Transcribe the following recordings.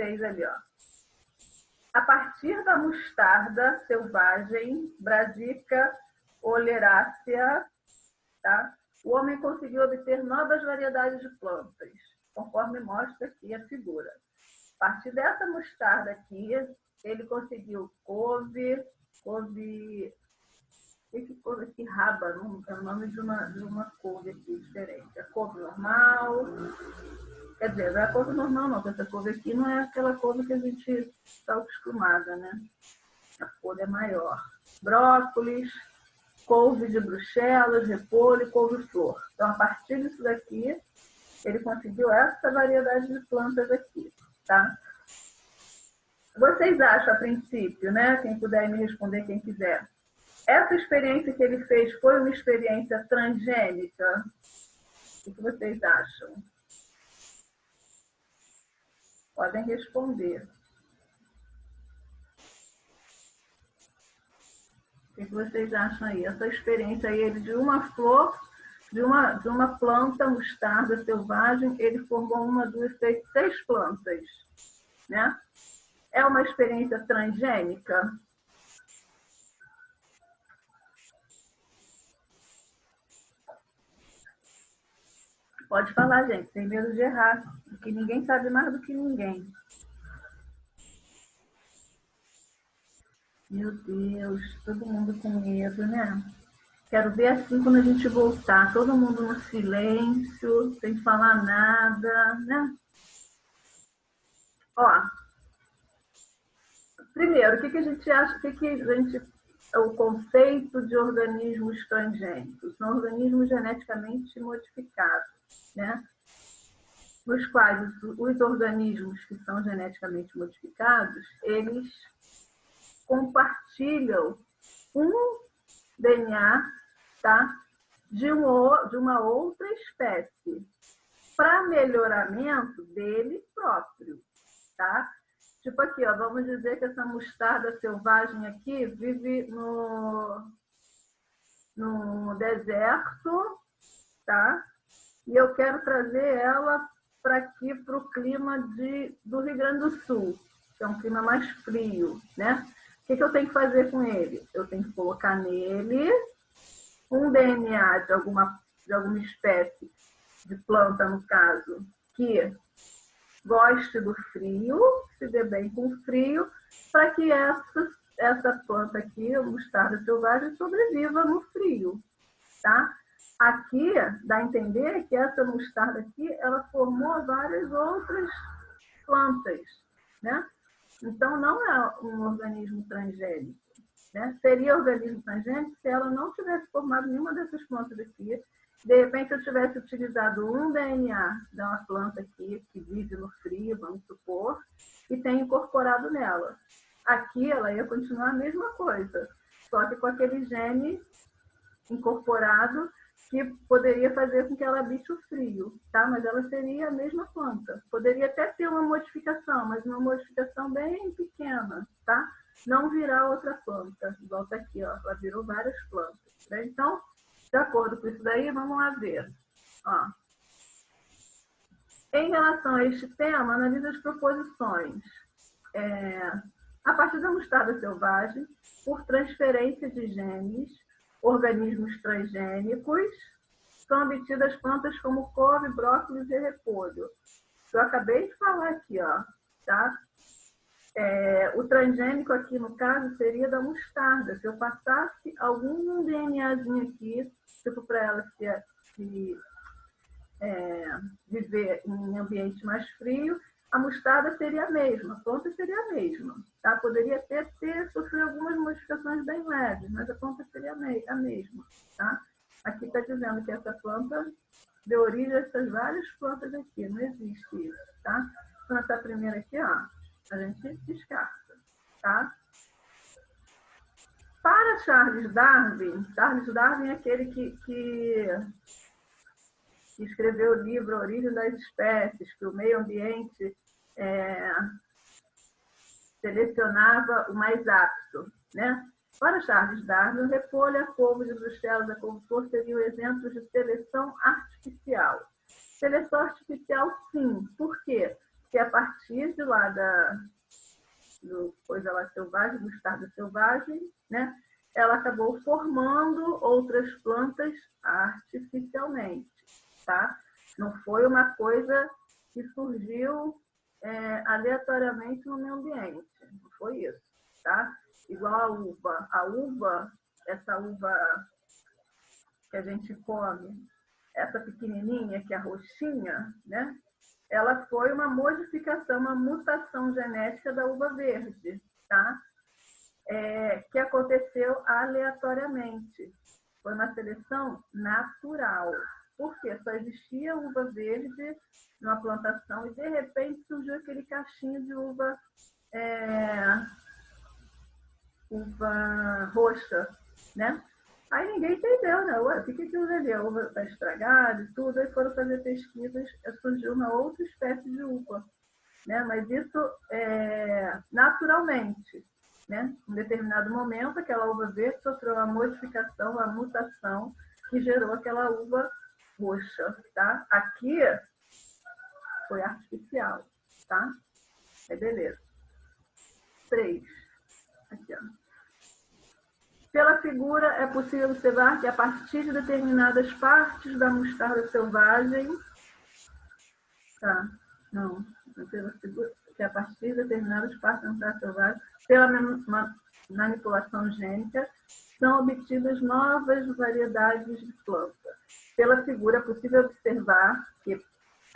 vocês ali, ó. A partir da mostarda selvagem, Brassica oleracea, tá? O homem conseguiu obter novas variedades de plantas, conforme mostra aqui a figura. A partir dessa mostarda aqui, ele conseguiu couve, esse couve aqui, raba, não, é o nome de uma couve aqui diferente. A couve normal, quer dizer, não é a couve normal não, porque essa couve aqui não é aquela couve que a gente está acostumada, né? A couve é maior. Brócolis, couve de Bruxelas, repolho e couve-flor. Então, a partir disso daqui, ele conseguiu essa variedade de plantas aqui, tá? Vocês acham, a princípio, né? Quem puder me responder, quem quiser. Essa experiência que ele fez foi uma experiência transgênica? O que vocês acham? Podem responder. O que vocês acham aí? Essa experiência aí, ele de uma flor, de uma planta mostarda selvagem, ele formou uma, duas, três, 6 plantas, né? É uma experiência transgênica? Pode falar, gente, sem medo de errar, porque ninguém sabe mais do que ninguém. Meu Deus, todo mundo com medo, né? Quero ver assim quando a gente voltar, todo mundo no silêncio, sem falar nada, né? Ó, primeiro, o que a gente acha, o conceito de organismos transgênicos? São organismos geneticamente modificados, né? Nos quais os organismos que são geneticamente modificados, eles compartilham um DNA, tá? De uma outra espécie, para melhoramento dele próprio, tá? Tipo aqui, ó, vamos dizer que essa mostarda selvagem aqui vive no deserto, tá? E eu quero trazer ela para aqui, para o clima do Rio Grande do Sul, que é um clima mais frio, né? O que eu tenho que fazer com ele? Eu tenho que colocar nele um DNA de alguma espécie de planta, no caso, que goste do frio, se dê bem com o frio, para que essa planta aqui, a mostarda selvagem, sobreviva no frio, tá? Aqui, dá a entender que essa mostarda aqui, ela formou várias outras plantas, né? Então, não é um organismo transgênico, né? Seria organismo transgênico se ela não tivesse formado nenhuma dessas plantas aqui. De repente, eu tivesse utilizado um DNA de uma planta aqui, que vive no frio, vamos supor, e tenha incorporado nela. Aqui, ela ia continuar a mesma coisa, só que com aquele gene incorporado que poderia fazer com que ela habite o frio, tá? Mas ela seria a mesma planta. Poderia até ter uma modificação, mas uma modificação bem pequena, tá? Não virar outra planta. Igual tá aqui, ó. Ela virou várias plantas. Né? Então, de acordo com isso daí, vamos lá ver. Ó. Em relação a este tema, analise as proposições. A partir da mostarda selvagem, por transferência de genes, organismos transgênicos, são obtidas plantas como couve, brócolis e repolho. Eu acabei de falar aqui, ó, tá? O transgênico aqui, no caso, seria da mostarda. Se eu passasse algum DNAzinho aqui, tipo para ela viver em ambiente mais frio, a mostarda seria a mesma, a planta seria a mesma. Tá? Poderia até sofrer algumas modificações bem leves, mas a planta seria a mesma. Tá? Aqui está dizendo que essa planta deu origem a essas várias plantas aqui, não existe isso. Tá? Então, essa primeira aqui, ó, a gente descarta. Tá? Para Charles Darwin é aquele que escreveu o livro A Origem das Espécies, que o meio ambiente selecionava o mais apto, né? Para Charles Darwin, o repolho, a couve de Bruxelas, a couve-flor seriam exemplos de seleção artificial. Seleção artificial, sim. Por quê? que a partir de lá do coisa lá selvagem, do estado selvagem, né, ela acabou formando outras plantas artificialmente, tá? Não foi uma coisa que surgiu aleatoriamente no meio ambiente, não foi isso, tá? Igual a uva. A uva, essa uva que a gente come, essa pequenininha, que é a roxinha, né? Ela foi uma modificação, uma mutação genética da uva verde, tá? Que aconteceu aleatoriamente. Foi uma seleção natural. Por quê? Só existia uva verde numa plantação e, de repente, surgiu aquele cachinho de uva roxa, né? Aí ninguém entendeu, né? Ué, o que aquilo ali? A uva está estragada e tudo. Aí foram fazer pesquisas, surgiu uma outra espécie de uva, né? Mas isso naturalmente, né? Em determinado momento, aquela uva verde sofreu uma modificação, uma mutação que gerou aquela uva roxa, tá? Aqui foi artificial, tá? Beleza. 3. Aqui, ó. Pela figura, é possível observar que a partir de determinadas partes da mostarda selvagem, tá? Não, pela figura, que a partir de determinadas partes da mostarda selvagem, pela manipulação gênica, são obtidas novas variedades de planta. Pela figura, é possível observar que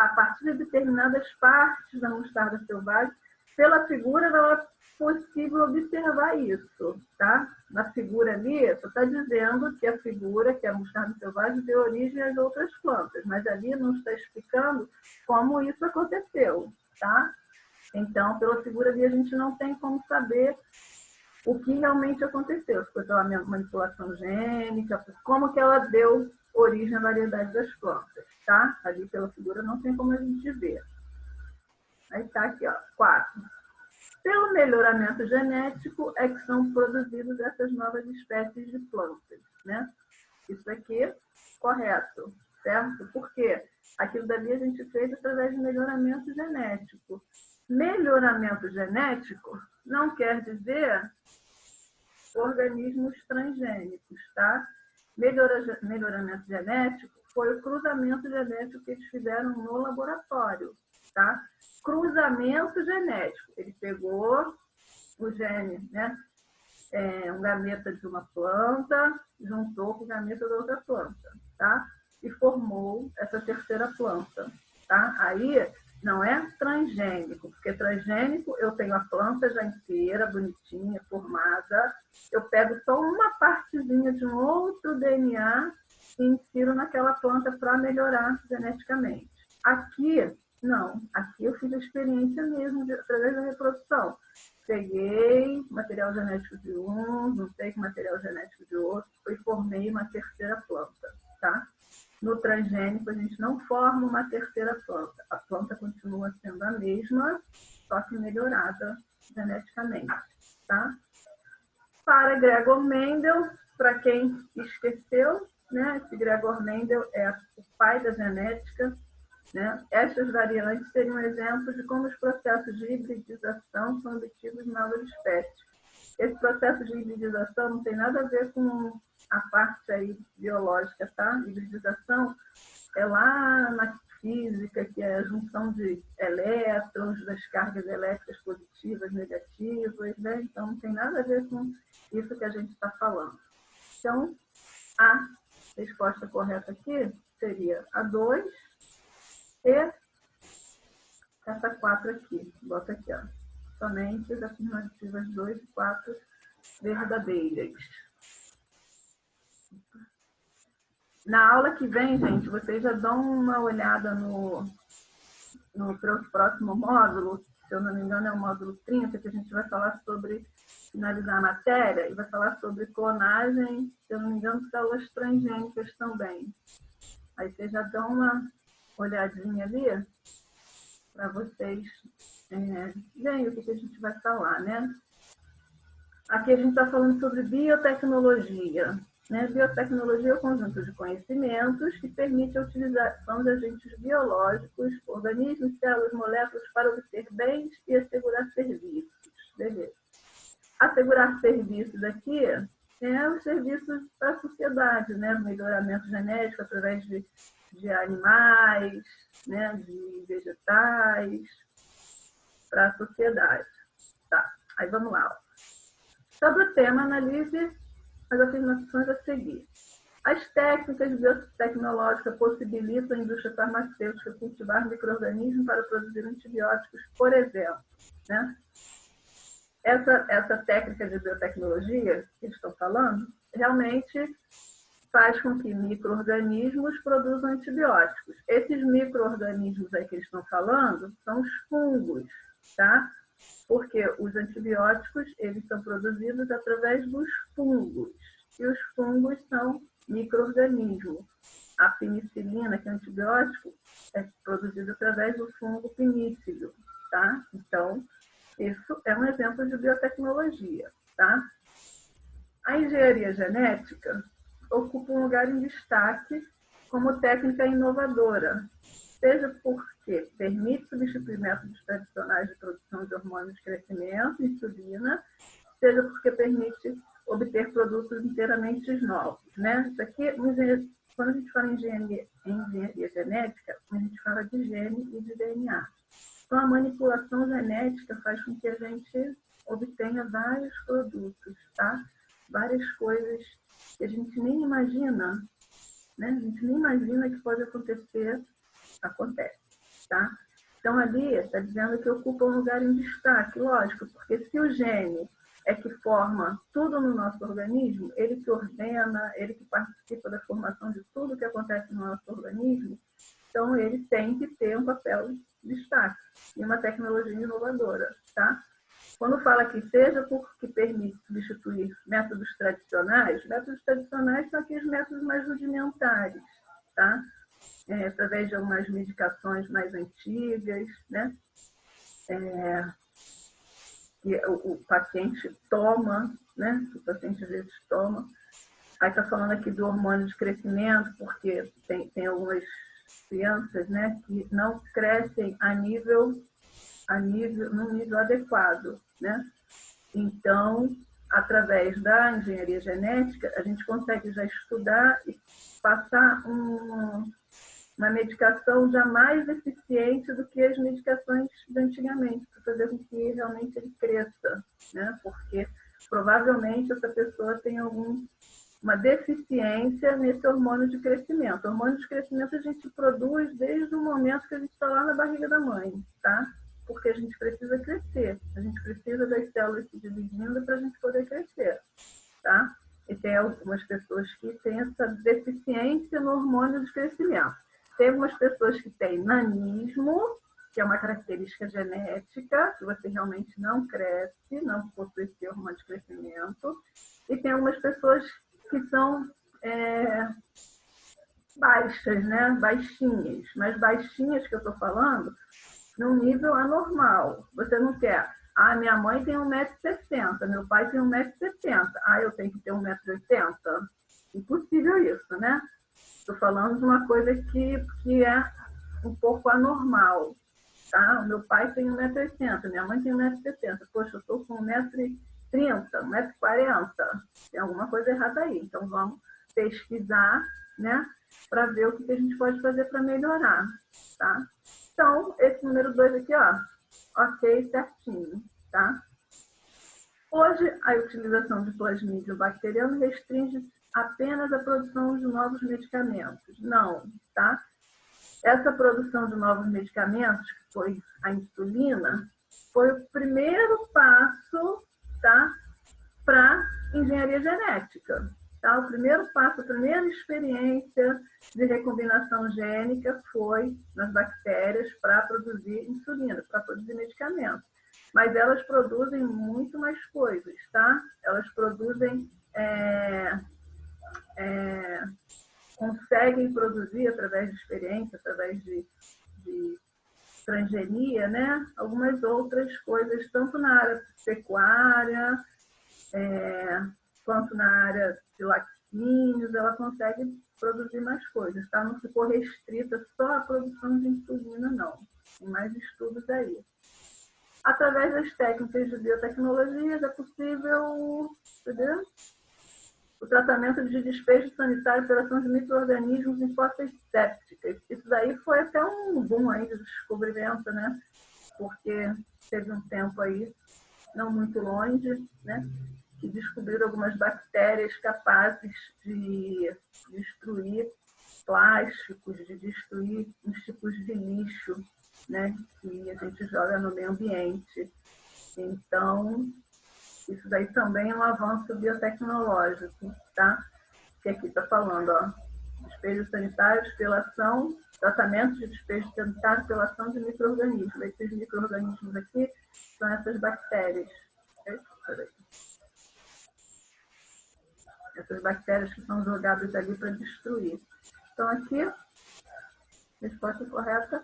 a partir de determinadas partes da mostarda selvagem, pela figura, não é possível observar isso, tá? Na figura ali, só está dizendo que a figura, que é a mostarda selvagem, deu origem às outras plantas, mas ali não está explicando como isso aconteceu, tá? Então, pela figura ali, a gente não tem como saber o que realmente aconteceu, se foi pela manipulação gênica, como que ela deu origem à variedade das plantas, tá? Ali pela figura não tem como a gente ver. Aí tá aqui, ó, 4. Pelo melhoramento genético é que são produzidas essas novas espécies de plantas, né? Isso aqui, correto, certo? Por quê? Aquilo dali a gente fez através de melhoramento genético. Melhoramento genético não quer dizer organismos transgênicos, tá? Melhoramento genético foi o cruzamento genético que eles fizeram no laboratório, tá? Cruzamento genético. Ele pegou o gene, né? Um gameta de uma planta, juntou com o gameta da outra planta, tá? E formou essa terceira planta, tá? Aí não é transgênico, porque transgênico eu tenho a planta já inteira, bonitinha, formada, eu pego só uma partezinha de um outro DNA e insiro naquela planta para melhorar geneticamente. Aqui, não. Aqui eu fiz a experiência mesmo através da reprodução. Peguei material genético de um, juntei com material genético de outro e formei uma terceira planta, tá? No transgênico, a gente não forma uma terceira planta. A planta continua sendo a mesma, só que melhorada geneticamente, tá? Para Gregor Mendel, para quem esqueceu, né? Esse Gregor Mendel é o pai da genética, né? Estas variantes seriam exemplos de como os processos de hibridização são obtidos em novas espécies. Esse processo de hibridização não tem nada a ver com a parte aí biológica, tá? Hibridização é lá na física, que é a junção de elétrons, das cargas elétricas positivas, negativas, né? Então não tem nada a ver com isso que a gente está falando. Então, a resposta correta aqui seria a 2 e essa 4 aqui. Bota aqui, ó. Somente as afirmativas 2 e 4 verdadeiras. Na aula que vem, gente, vocês já dão uma olhada no próximo módulo, se eu não me engano é o módulo 30, que a gente vai falar sobre finalizar a matéria e vai falar sobre clonagem, se eu não me engano, células transgênicas também. Aí vocês já dão uma olhadinha ali para vocês verem o que a gente vai falar, né? Aqui a gente está falando sobre biotecnologia, Né? Biotecnologia é o conjunto de conhecimentos que permite a utilização de agentes biológicos, organismos, células, moléculas para obter bens e assegurar serviços. Beleza. Assegurar serviços aqui os serviços para a sociedade, né? Melhoramento genético através de animais, né? De vegetais, para a sociedade. Tá, aí vamos lá. Sobre o tema, analise as afirmações a seguir. As técnicas biotecnológicas possibilitam a indústria farmacêutica cultivar micro-organismos para produzir antibióticos, por exemplo. Né? Essa técnica de biotecnologia que eles estão falando, realmente faz com que micro-organismos produzam antibióticos. Esses micro-organismos aí que eles estão falando são os fungos, tá? Porque os antibióticos, eles são produzidos através dos fungos. E os fungos são micro-organismos. A penicilina, que é antibiótico, é produzido através do fungo penicílio, tá? Então, isso é um exemplo de biotecnologia, tá? A engenharia genética ocupa um lugar em destaque como técnica inovadora, seja porque permite substituir métodos tradicionais de produção de hormônios de crescimento, insulina, seja porque permite obter produtos inteiramente novos. Né? Isso aqui, quando a gente fala em engenharia genética, a gente fala de gene e de DNA. Então, a manipulação genética faz com que a gente obtenha vários produtos, tá? Várias coisas que a gente nem imagina, né? A gente nem imagina que pode acontecer, acontece, tá? Então, ali está dizendo que ocupa um lugar em destaque, lógico, porque se o gene é que forma tudo no nosso organismo, ele que ordena, ele que participa da formação de tudo que acontece no nosso organismo, então ele tem que ter um papel de destaque e uma tecnologia inovadora, tá? Quando fala que seja porque permite substituir métodos tradicionais são aqueles métodos mais rudimentares, tá? Através de algumas medicações mais antigas, né? Que o paciente toma, né? O paciente às vezes toma. Aí está falando aqui do hormônio de crescimento, porque tem algumas crianças, né, que não crescem num nível adequado, né? Então, através da engenharia genética, a gente consegue já estudar e passar uma medicação já mais eficiente do que as medicações de antigamente, para fazer com que realmente ele cresça, né? Porque provavelmente essa pessoa tem uma deficiência nesse hormônio de crescimento. O hormônio de crescimento a gente produz desde o momento que a gente está lá na barriga da mãe, tá? Porque a gente precisa crescer, a gente precisa das células se dividindo para a gente poder crescer, tá? E tem algumas pessoas que têm essa deficiência no hormônio de crescimento. Tem algumas pessoas que têm nanismo, que é uma característica genética, que você realmente não cresce, não possui esse hormônio de crescimento. E tem algumas pessoas que são baixas, né? Baixinhas. Mas baixinhas que eu estou falando, num nível anormal. Você não quer, minha mãe tem 1,60 m, meu pai tem 1,70 m, eu tenho que ter 1,80 m. Impossível isso, né? Estou falando de uma coisa que é um pouco anormal. Tá? O meu pai tem 1,80 m, minha mãe tem 1,70 m. Poxa, eu estou com 1,30 m, 1,40 m. Tem alguma coisa errada aí. Então, vamos pesquisar, né? Para ver o que a gente pode fazer para melhorar, tá? Então, esse número 2 aqui, ó, ok, certinho, tá? Hoje, a utilização de plasmídio bacteriano restringe apenas a produção de novos medicamentos. Não, tá? Essa produção de novos medicamentos, que foi a insulina, foi o primeiro passo, tá, para engenharia genética. Tá? O primeiro passo, a primeira experiência de recombinação gênica foi nas bactérias para produzir insulina, para produzir medicamentos. Mas elas produzem muito mais coisas, tá? Elas produzem, conseguem produzir através de experiência, através de transgenia, né? Algumas outras coisas, tanto na área pecuária, quanto na área de laticínios, ela consegue produzir mais coisas, tá? Não ficou restrita só à produção de insulina, não. Tem mais estudos aí. Através das técnicas de biotecnologia, é possível, entendeu? O tratamento de despejo sanitário pela ação de micro-organismos em fossas sépticas. Isso daí foi até um boom aí de descobrimento, né? Porque teve um tempo aí, não muito longe, né? Que descobriram algumas bactérias capazes de destruir plásticos, de destruir uns tipos de lixo, né? Que a gente joga no meio ambiente. Então, isso daí também é um avanço biotecnológico, tá? Que aqui está falando, ó, despejo sanitário, destilação, tratamento de despejo sanitário, destilação de micro-organismos. Esses micro-organismos aqui são essas bactérias. Essas bactérias que são jogadas ali para destruir. Então, aqui, resposta correta,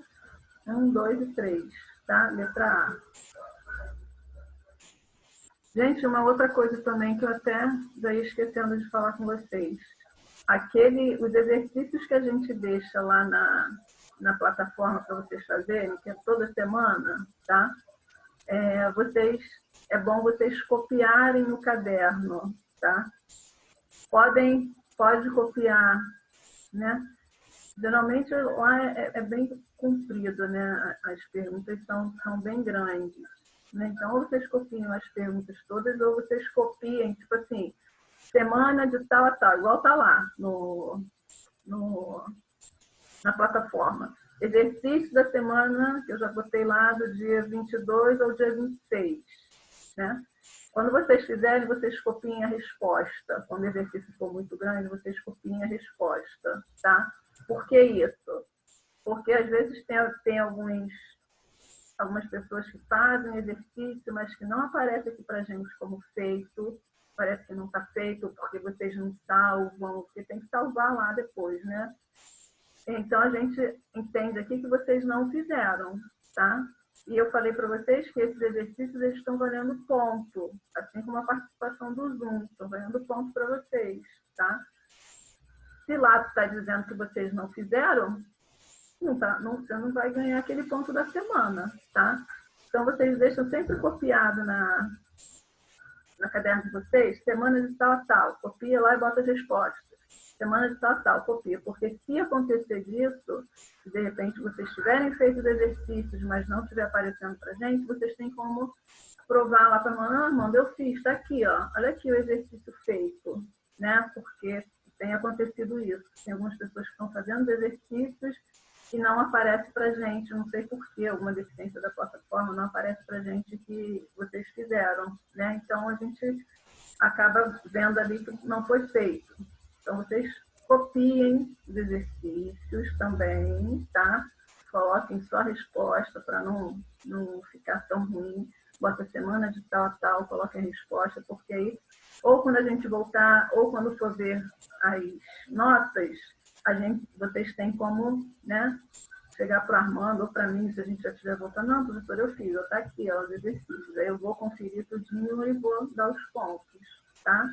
1, 2 e 3, tá? Letra A. Gente, uma outra coisa também que eu até já ia esquecendo de falar com vocês. Os exercícios que a gente deixa lá na plataforma para vocês fazerem, que é toda semana, tá? É bom vocês copiarem no caderno, tá? Pode copiar, né? Geralmente lá é bem comprido, né? As perguntas são bem grandes. Né? Então, ou vocês copiam as perguntas todas, ou vocês copiem, tipo assim, semana de tal a tal, igual tá lá na plataforma. Exercício da semana, que eu já botei lá do dia 22 ao dia 26. Né? Quando vocês fizerem, vocês copiem a resposta. Quando o exercício for muito grande, vocês copiem a resposta. Tá? Por que isso? Porque às vezes tem algumas pessoas que fazem exercício, mas que não aparece aqui para a gente como feito. Parece que não está feito porque vocês não salvam, porque tem que salvar lá depois, né? Então, a gente entende aqui que vocês não fizeram, tá? E eu falei para vocês que esses exercícios eles estão valendo ponto, assim como a participação do Zoom, estão valendo ponto para vocês, tá? Se lá está dizendo que vocês não fizeram, você não vai ganhar aquele ponto da semana, tá? Então, vocês deixam sempre copiado na caderno de vocês, semana de tal a tal, copia lá e bota as respostas. Semana de tal a tal, copia. Porque se acontecer disso, se de repente vocês tiverem feito os exercícios, mas não estiver aparecendo para gente, vocês têm como provar lá para a irmã, não, irmã, eu fiz, está aqui, ó, olha aqui o exercício feito, né? Porque tem acontecido isso. Tem algumas pessoas que estão fazendo os exercícios e não aparece para gente, não sei porquê, alguma deficiência da plataforma, não aparece para gente que vocês fizeram, né? Então, a gente acaba vendo ali que não foi feito. Então, vocês copiem os exercícios também, tá? Coloquem só a resposta para não ficar tão ruim. Bota semana de tal a tal, coloquem a resposta, porque aí, ou quando a gente voltar, ou quando for ver as notas, vocês têm como, né, chegar para o Armando ou para mim, se a gente já estiver voltando, não, professor, eu fiz, está aqui, ó, os exercícios. Aí eu vou conferir tudinho e vou dar os pontos, tá?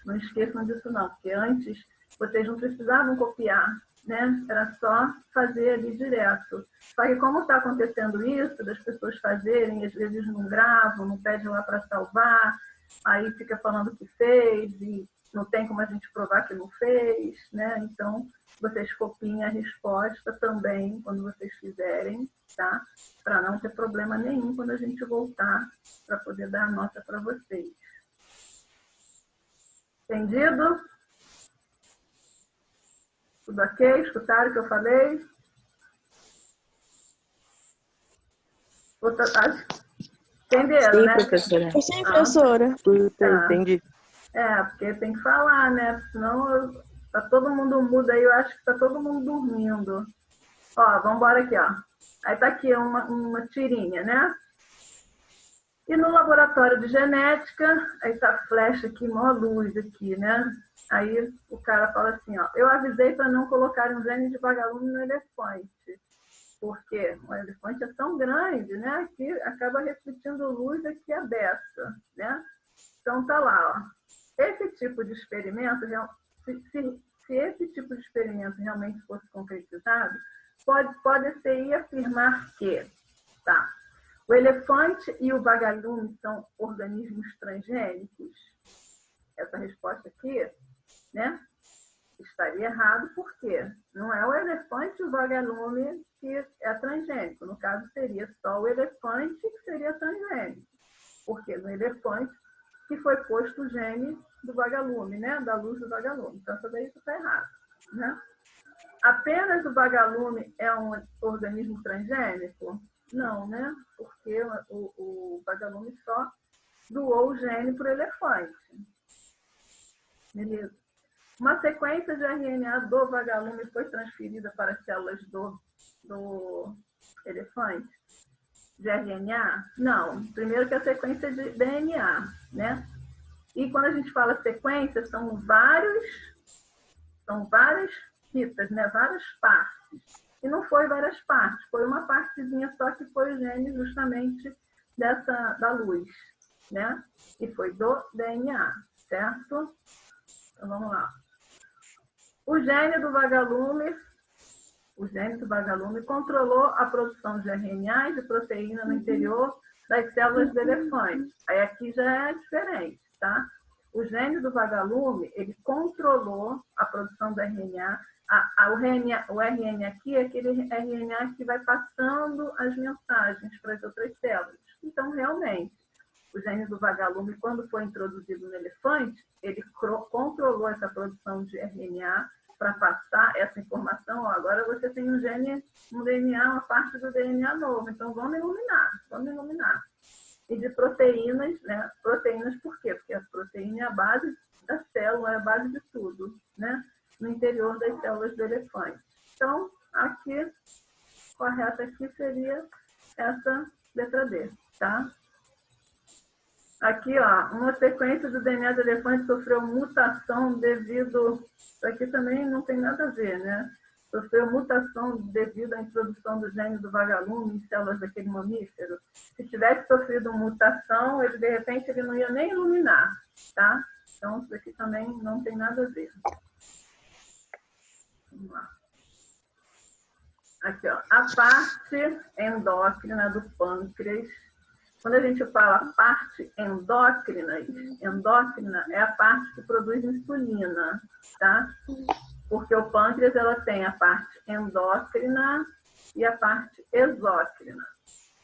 Não esqueçam disso não, porque antes vocês não precisavam copiar, né? Era só fazer ali direto. Só que como está acontecendo isso, das pessoas fazerem, às vezes não gravam, não pedem lá para salvar, aí fica falando que fez e não tem como a gente provar que não fez, né? Então, vocês copiem a resposta também quando vocês fizerem, tá? Para não ter problema nenhum quando a gente voltar para poder dar a nota para vocês. Entendido? Tudo ok? Escutaram o que eu falei? Entenderam, Sim, né? professora. Sim, professora. Tá. Entendi. Porque tem que falar, né? Senão tá todo mundo mudo aí, eu acho que tá todo mundo dormindo. Ó, vamos embora aqui, ó. Aí tá aqui uma tirinha, né? E no laboratório de genética, aí tá a flecha aqui, maior luz aqui, né? Aí o cara fala assim, ó, eu avisei para não colocar um gene de vagalume no elefante, porque o elefante é tão grande, né, que acaba refletindo luz aqui a beça, né? Então tá lá, ó. Esse tipo de experimento, se esse tipo de experimento realmente fosse concretizado, pode-se afirmar que, tá, o elefante e o vagalume são organismos transgênicos? Essa resposta aqui, né, estaria errado, porque não é o elefante e o vagalume que é transgênico. No caso, seria só o elefante que seria transgênico. Porque no elefante que foi posto o gene do vagalume, né, da luz do vagalume. Então, isso daí está errado, né? Apenas o vagalume é um organismo transgênico? Não, né? Porque o vagalume só doou o gene para o elefante. Beleza. Uma sequência de RNA do vagalume foi transferida para as células do elefante? De RNA? Não. Primeiro que a sequência de DNA, né? E quando a gente fala sequência, são várias fitas, né? Várias partes. E não foi várias partes, foi uma partezinha só que foi o gene justamente da luz, né? E foi do DNA, certo? Então vamos lá. O gene do vagalume controlou a produção de RNA e de proteína no interior das células do elefante. Aí aqui já é diferente, tá? O gene do vagalume, ele controlou a produção do RNA. O RNA aqui é aquele RNA que vai passando as mensagens para as outras células. Então, realmente, o gene do vagalume, quando foi introduzido no elefante, ele controlou essa produção de RNA para passar essa informação. Ó, agora você tem um gene, um DNA, uma parte do DNA novo. Então, vamos iluminar. E de proteínas, né? Proteínas por quê? Porque a proteína é a base da célula, é a base de tudo, né? No interior das células do elefante. Então, aqui, correta aqui seria essa letra D, tá? Aqui, ó, uma sequência do DNA do elefante sofreu mutação devido... Isso aqui também não tem nada a ver, né? Sofreu mutação devido à introdução do gene do vagalume em células daquele mamífero. Se tivesse sofrido mutação, ele, de repente, ele não ia nem iluminar, tá? Então, isso aqui também não tem nada a ver. Vamos lá. Aqui, ó, a parte endócrina do pâncreas. Quando a gente fala parte endócrina é a parte que produz insulina, tá? Porque o pâncreas, ela tem a parte endócrina e a parte exócrina.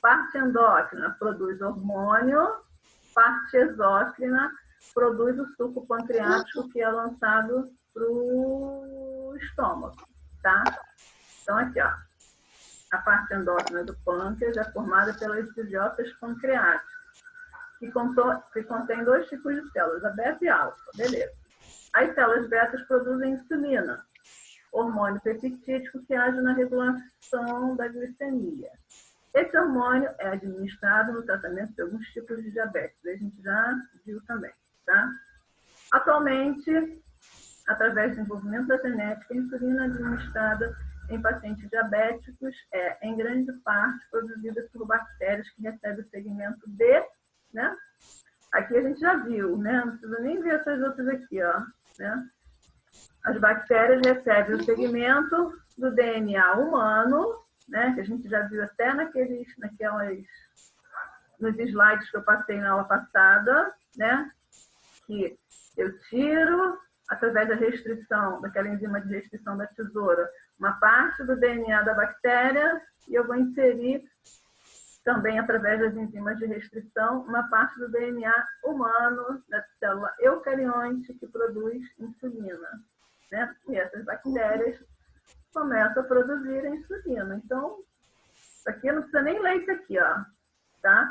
Parte endócrina produz hormônio, parte exócrina produz o suco pancreático que é lançado para o estômago, tá? Então, aqui, ó. A parte endócrina do pâncreas é formada pelas fisiócias pancreáticas, que contém dois tipos de células, a beta e a alfa. Beleza. As células betas produzem insulina, hormônio peptídico que age na regulação da glicemia. Esse hormônio é administrado no tratamento de alguns tipos de diabetes. A gente já viu também, tá? Atualmente, através do desenvolvimento da genética, a insulina administrada em pacientes diabéticos é, em grande parte, produzida por bactérias que recebem o segmento D, né? Aqui a gente já viu, né? Não precisa nem ver essas outras aqui, ó, né? As bactérias recebem o segmento do DNA humano, né? Que a gente já viu até nos slides que eu passei na aula passada, né? Que eu tiro, através da restrição, daquela enzima de restrição da tesoura, uma parte do DNA da bactéria e eu vou inserir também, através das enzimas de restrição, uma parte do DNA humano da célula eucarionte que produz insulina, né? E essas bactérias começam a produzir a insulina. Então, isso aqui não precisa nem ler isso aqui, ó, tá?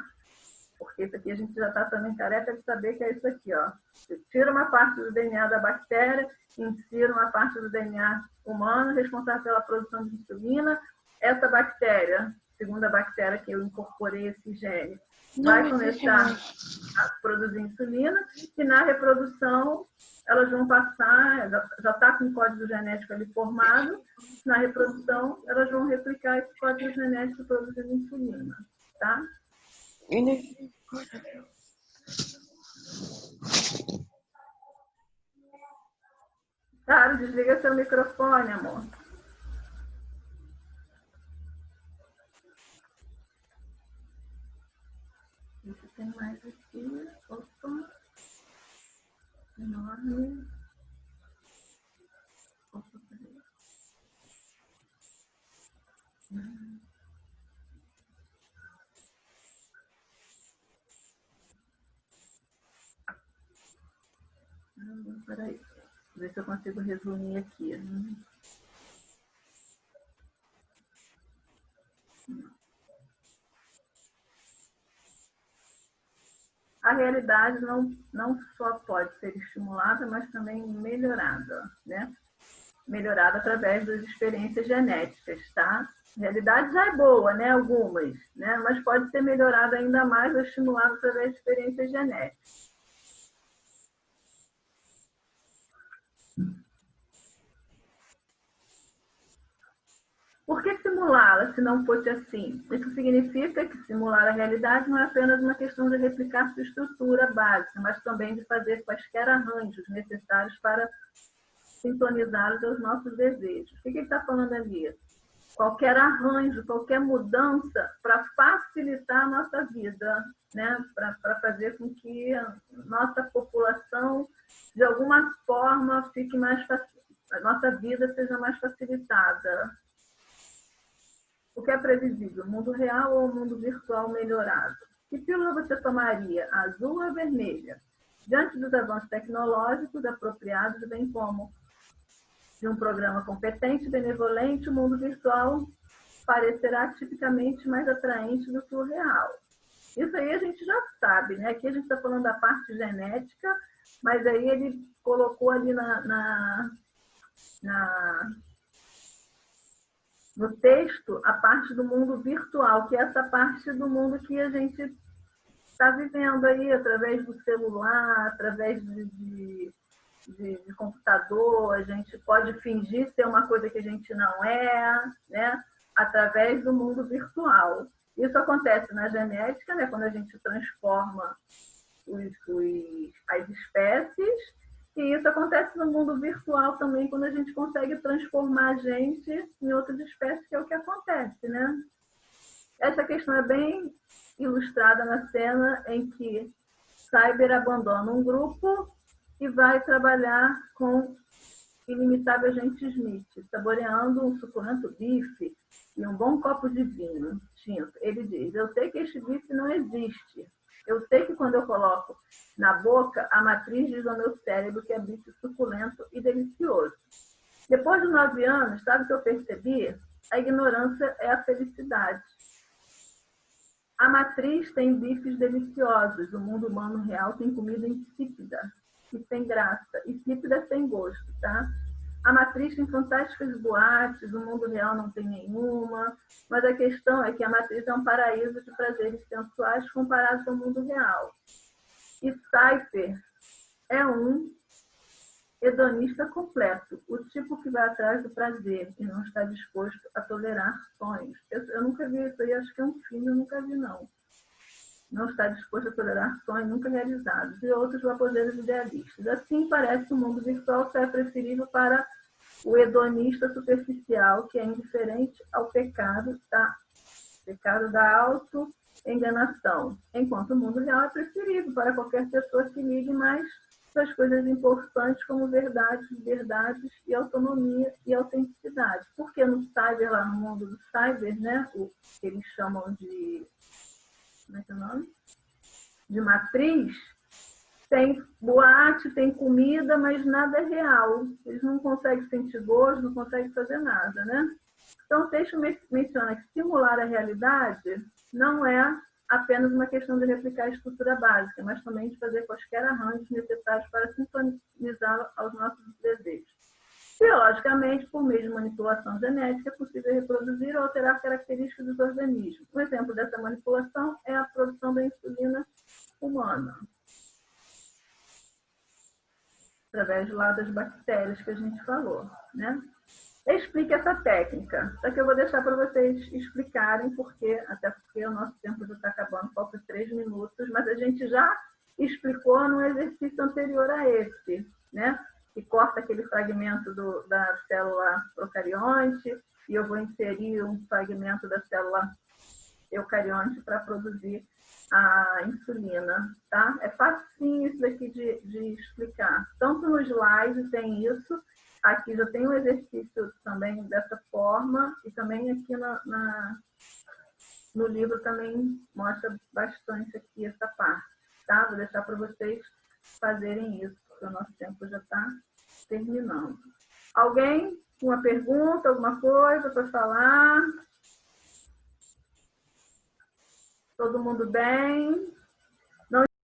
Porque isso aqui a gente já está também careca de saber que é isso aqui, ó. Você tira uma parte do DNA da bactéria, insira uma parte do DNA humano, responsável pela produção de insulina. Essa bactéria, segunda bactéria que eu incorporei esse gene, vai começar a produzir insulina e na reprodução elas vão passar, já está com o código genético ali formado, na reprodução elas vão replicar esse código genético produzindo insulina, tá? Eduardo, desliga seu microfone, amor. Isso tem mais aqui. Opa. Enorme. Opa, peraí. Peraí. Ver se eu consigo resumir aqui. A realidade não só pode ser estimulada, mas também melhorada, né? Melhorada através das experiências genéticas, tá? A realidade já é boa, né? Algumas, né? Mas pode ser melhorada ainda mais ou estimulada através de experiências genéticas. Por que simulá-la se não fosse assim? Isso significa que simular a realidade não é apenas uma questão de replicar sua estrutura básica, mas também de fazer quaisquer arranjos necessários para sintonizá-los aos nossos desejos. O que ele está falando ali? Qualquer arranjo, qualquer mudança para facilitar a nossa vida, né? Para fazer com que a nossa população, de alguma forma, fique mais a nossa vida seja mais facilitada. O que é previsível? O mundo real ou o mundo virtual melhorado? Que pílula você tomaria? Azul ou vermelha? Diante dos avanços tecnológicos apropriados, bem como de um programa competente e benevolente, o mundo virtual parecerá tipicamente mais atraente do que o real. Isso aí a gente já sabe, né? Aqui a gente está falando da parte genética, mas aí ele colocou ali no texto a parte do mundo virtual, que é essa parte do mundo que a gente está vivendo aí através do celular, através de computador, a gente pode fingir ser uma coisa que a gente não é, né? Através do mundo virtual. Isso acontece na genética, né? Quando a gente transforma as espécies, e isso acontece no mundo virtual também, quando a gente consegue transformar a gente em outras espécies, que é o que acontece, né? Essa questão é bem ilustrada na cena em que Cyber abandona um grupo e vai trabalhar com inimitável agente Smith, saboreando um suculento bife e um bom copo de vinho tinto. Ele diz: eu sei que este bife não existe. Eu sei que quando eu coloco na boca, a matriz diz ao meu cérebro que é bife suculento e delicioso. Depois de 9 anos, sabe o que eu percebi? A ignorância é a felicidade. A matriz tem bifes deliciosos. O mundo humano real tem comida insípida e sem graça. Insípida sem gosto, tá? A matriz tem fantásticas boates, o mundo real não tem nenhuma. Mas a questão é que a matriz é um paraíso de prazeres sensuais comparados ao mundo real. E Cypher é um hedonista completo, o tipo que vai atrás do prazer e não está disposto a tolerar sonhos. Eu nunca vi isso aí, acho que é um filme, eu nunca vi, não. Não está disposto a tolerar sonhos nunca realizados e outros baboseires idealistas. Assim, parece que o mundo virtual será preferível para o hedonista superficial, que é indiferente ao pecado, tá? Pecado da auto-enganação. Enquanto o mundo real é preferível para qualquer pessoa que ligue mais as coisas importantes como verdades e autonomia e autenticidade. Porque no cyber, lá no mundo do cyber, né, o que eles chamam de, como é que é o nome? De matriz, tem boate, tem comida, mas nada é real. Eles não conseguem sentir gosto, não conseguem fazer nada, né? Então, o texto menciona que simular a realidade não é apenas uma questão de replicar a estrutura básica, mas também de fazer quaisquer arranjos necessários para sintonizá-la aos nossos desejos. Biologicamente, por meio de manipulação genética, é possível reproduzir ou alterar características dos organismos. Um exemplo dessa manipulação é a produção da insulina humana, através lá das bactérias que a gente falou, né? Explique essa técnica. Só que eu vou deixar para vocês explicarem, até porque o nosso tempo já está acabando, falta 3 minutos, mas a gente já explicou no exercício anterior a esse, né? que corta aquele fragmento da célula procarionte, e eu vou inserir um fragmento da célula eucarionte para produzir a insulina, tá? É facinho isso daqui de explicar. Tanto no slide tem isso, aqui já tem um exercício também dessa forma, e também aqui no livro também mostra bastante aqui essa parte, tá? Vou deixar para vocês fazerem isso, porque o nosso tempo já está terminando. Alguém com uma pergunta, alguma coisa para falar? Todo mundo bem?